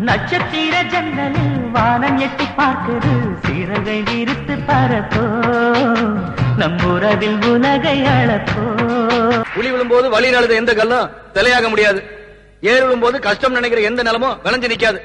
நட்சத்திர ஜன்னலில் வானம் எட்டி பார்க்குது சிறகை விரித்து பறப்போ நம் உறவில் உலகை அளப்போ. புலி விழும்போது வழி நடந்த எந்த கல்லும் தலையாக முடியாது. ஏறு விழும்போது கஷ்டம் நினைக்கிற எந்த நிலமும் விளைஞ்சு நிக்காது.